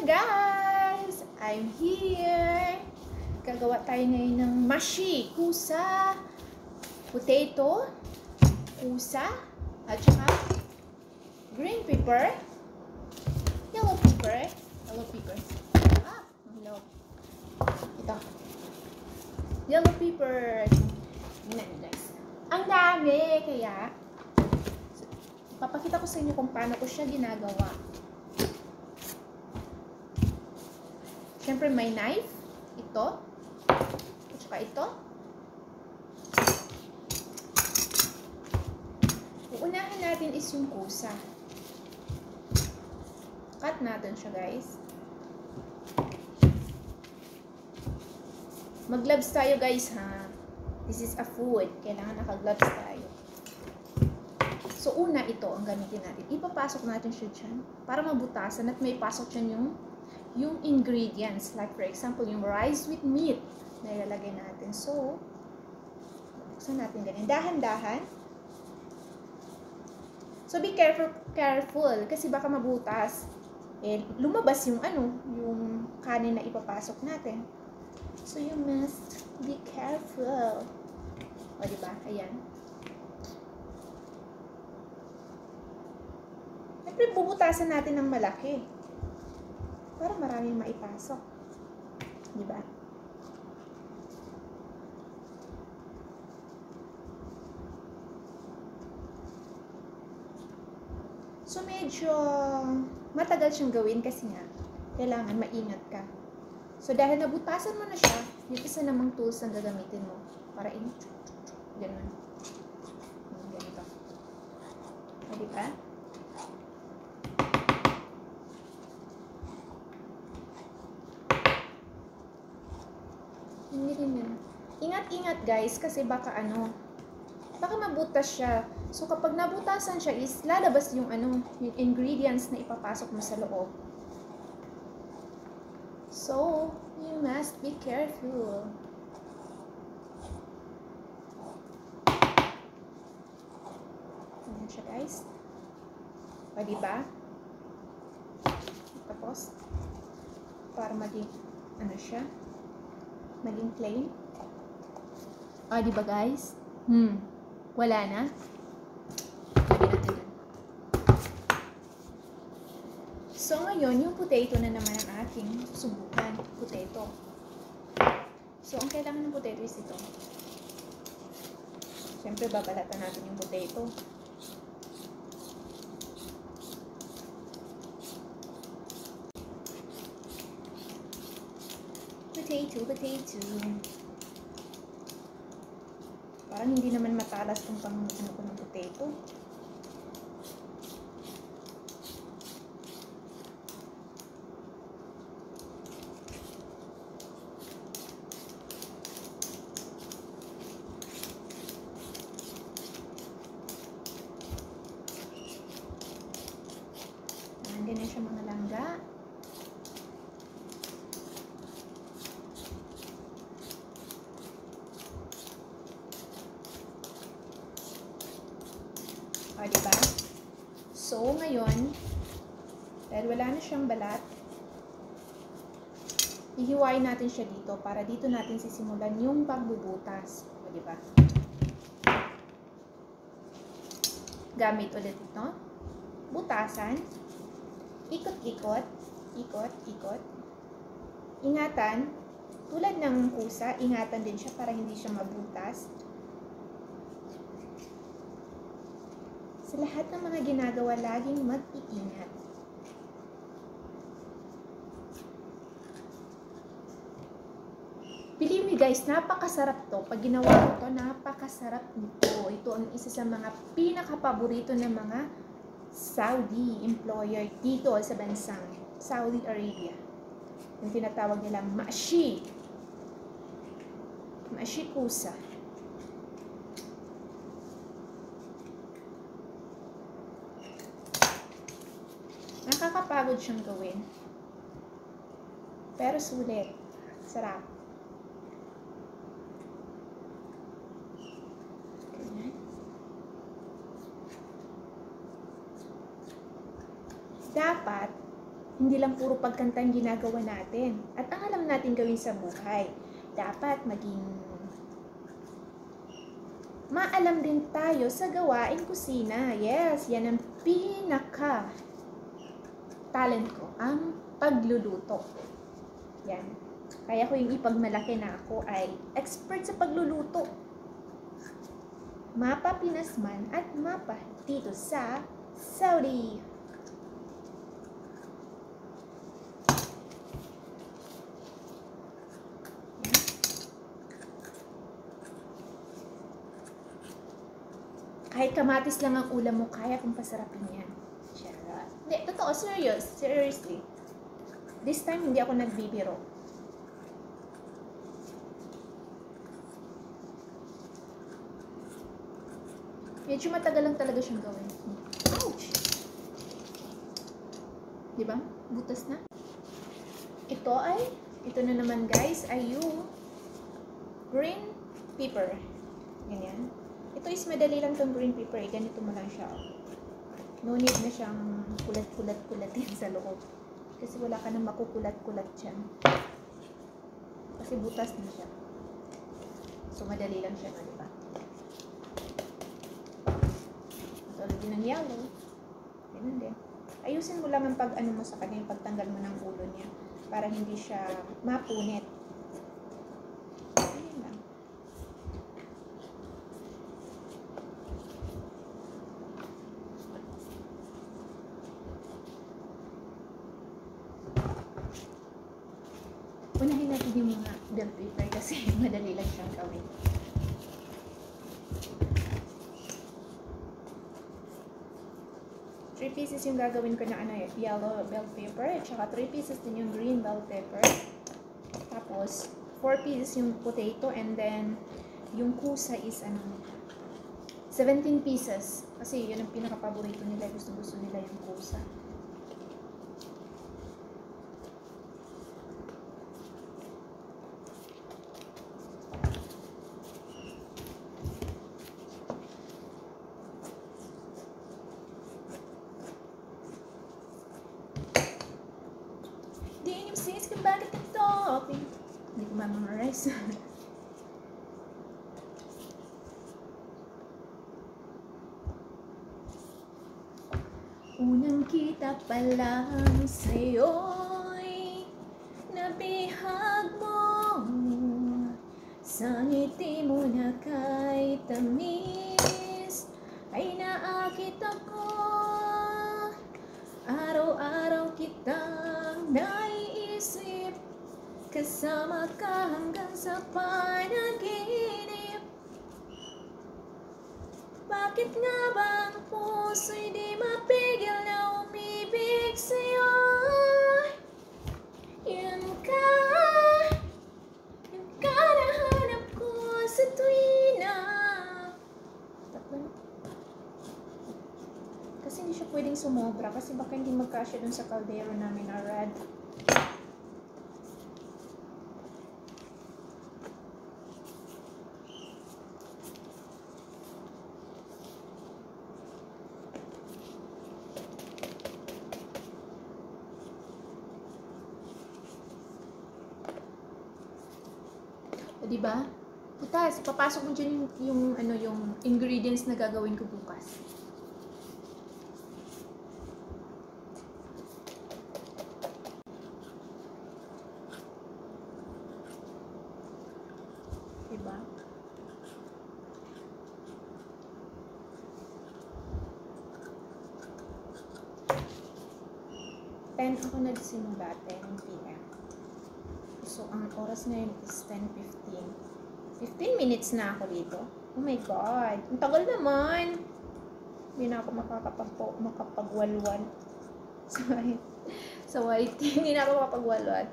guys! I'm here! Gagawa tayo ngayon ng mashi, kusa, potato, kusa, at saka green pepper, yellow pepper, no, ito, yellow pepper, nice. Ang dami, kaya, papakita ko sa inyo kung paano ko siya ginagawa. Siyempre may knife, ito, at saka ito. Uunahin natin is yung kusa. Cut natin siya, guys. Mag-gloves tayo, guys, ha. This is a food. Kailangan naka-gloves tayo. So, una ito ang gamitin natin. Ipapasok natin siya dyan para mabutasan at may pasok dyan yung ingredients. Like, for example, yung rice with meat na ilalagay natin. So, buksan natin ganyan. Dahan-dahan. So, be careful. Kasi baka mabutas. Eh, lumabas yung yung kanin na ipapasok natin. So, you must be careful. O, diba? Ayan. Siyempre, bubutasan natin ng malaki. Para maraming maipasok. Diba? So, medyo matagal siyang gawin kasi nga, kailangan maingat ka. So, dahil nabutasan mo na siya, yung isa namang tools ang gagamitin mo para ganun. Ganito. O, diba? Ingat-ingat guys kasi baka mabutas siya. So kapag nabutasan siya is lalabas yung yung ingredients na ipapasok mo sa loob. So you must be careful. Ayan siya guys. O diba? Tapos para maging siya? Maging plain. O, diba guys? Wala na. Lagyan natin dun. So, ngayon, yung potato na naman ang ating susubukan. Potato. So, ang kailangan ng potato is ito. Siyempre, babalatan natin yung potato. Potato. Parang hindi naman matalas kung pang ko ng potato. Ganyan siya mga langga. O, diba? So, ngayon, dahil wala na siyang balat, ihiwain natin siya dito para dito natin sisimulan yung pagbubutas. O, diba? Gamit ulit ito. Butasan. Ikot-ikot. Ikot-ikot. Ingatan. Tulad ng kusa, ingatan din siya para hindi siya mabutas. Sa lahat ng mga ginagawa, laging mag-iingat. Believe me guys, napakasarap to. Pag ginawa ko to, napakasarap nito. Ito ang isa sa mga pinaka-paborito ng mga Saudi employer dito sa bansang Saudi Arabia. Yung tinatawag nilang mashi. Mashi kusa. Nakakapagod siyang gawin. Pero sulit. Sarap. Ganyan. Dapat Hindi lang puro pagkanta ang ginagawa natin. At ang alam natin gawin sa buhay, dapat maging maalam din tayo sa gawain kusina. Yes, yan ang pinaka talent ko, ang pagluluto. Yan. Kaya ko yung ipagmalaki na ako ay expert sa pagluluto. Mapa Pinas man at mapa dito sa Saudi. Kahit kamatis lang ang ulam mo, kaya kong pasarapin yan. Charot. Hindi, totoo, serious. Seriously. This time, hindi ako nagbibiro. Medyo matagal lang talaga siyang gawin. Ouch! Diba? Butas na. Ito na naman guys, ay yung green pepper. Ganyan. Ito is madali lang tong green pepper. Ganito mo lang siya. No need na siyang kulat-kulat-kulatin sa loob. Kasi wala ka nang makukulat-kulat dyan. Kasi butas na siya. So, madali lang siya, diba? Tulad din ng yellow. Ganun din. Ayusin mo lang ang pag-ano mo sa kanya, yung pagtanggal mo ng ulo niya. Para hindi siya mapunit. Ayan lang. Unahin natin yung mga bell pepper kasi madali lang siyang gawin. Three pieces yung gagawin ko na yellow bell pepper. At saka 3 pieces din yung green bell pepper. Tapos, 4 pieces yung potato. And then, yung kusa is 17 pieces. Kasi yun ang pinaka-paborito nila. Gusto-gusto nila yung kusa. Sis, kung bakit ito? Okay. Hindi ko ma-memorize. Unang kita pa lang sa'yo'y nabihag mo. Sa ngiti mo na kay tamis ay naakit ako. Araw-araw kitang naiisip, kasama ka hanggang sa panaginip. Bakit nga ba ang puso'y di mapigil na umibig sa'yo? Yun ka nahanap ko sa tuwina. Kasi hindi siya pwedeng sumobra kasi baka hindi magkasya dun sa kaldero namin na red. O diba? Putas, papasok mo dyan yung ingredients na gagawin ko bukas. Diba? Ako nagsimula 10 p.m. So, ang oras ngayon is 10:15. 15 minutes na ako dito. Oh my God! Ang tagal naman! Hindi na ako makapagwalwal. Sa white. Hindi na ako makapagwalwal.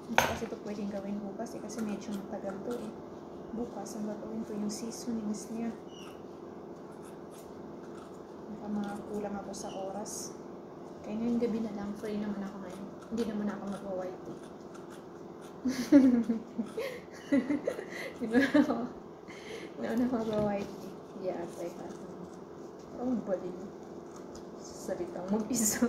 Hindi kasi ito pwedeng gawin bukas kasi medyo matagal to eh. Bukas ang gagawin ko yung seasonings niya. Kulang ako sa oras. Kaya ngayong gabi na lang, free naman ako ngayon. Hindi naman ako magwa-white tea. Di ba ako? Hindi naman ako magwa-white tea. Yes, like that. Ang baliw. Salitang mag-isa.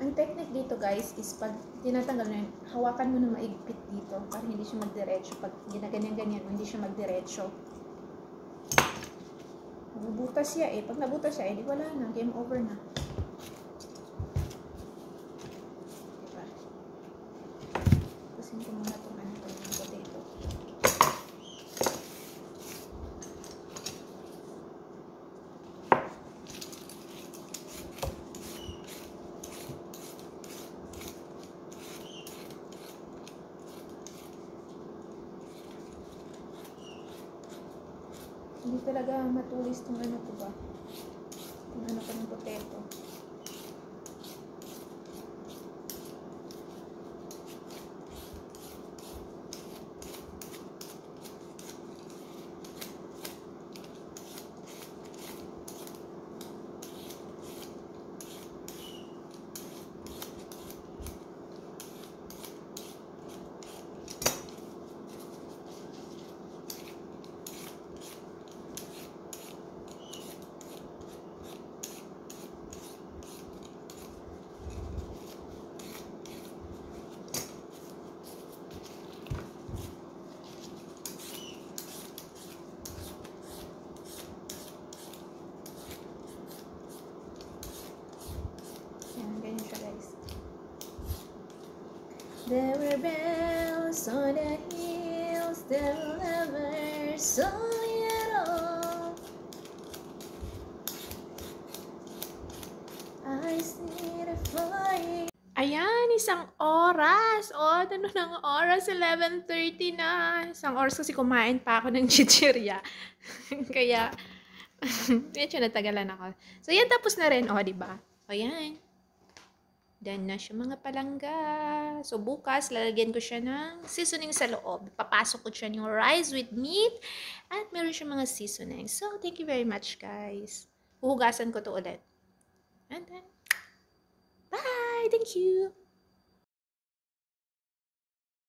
Ang technique dito guys is pag tinatanggal na yun, hawakan mo na maigpit dito para hindi siya magdiretso. Pag ginaganyan-ganyan, hindi siya magdiretso. Nabubutas siya eh. Pag nabutas siya, di wala na. Game over na. Diba? Tapusin ko muna itong ano to, ng potato. Hindi talaga matulis itong ano ko ba? Itong ano ko ng potato. Ganyan siya guys. There were bells on the hills that will never saw at all. I see the fire. Ayan, isang oras. O, ano ng oras? 11:30 na. Isang oras kasi kumain pa ako ng chichirya. Kaya, medyo natagalan ako. So, yan, tapos na rin. O, diba? O, yan. Done na siya mga palangga. So, bukas, lalagyan ko siya ng seasoning sa loob. Papasok ko siya yung rice with meat. At meron siya mga seasoning. So, thank you very much, guys. Uhugasan ko to ulit. And then, bye! Thank you!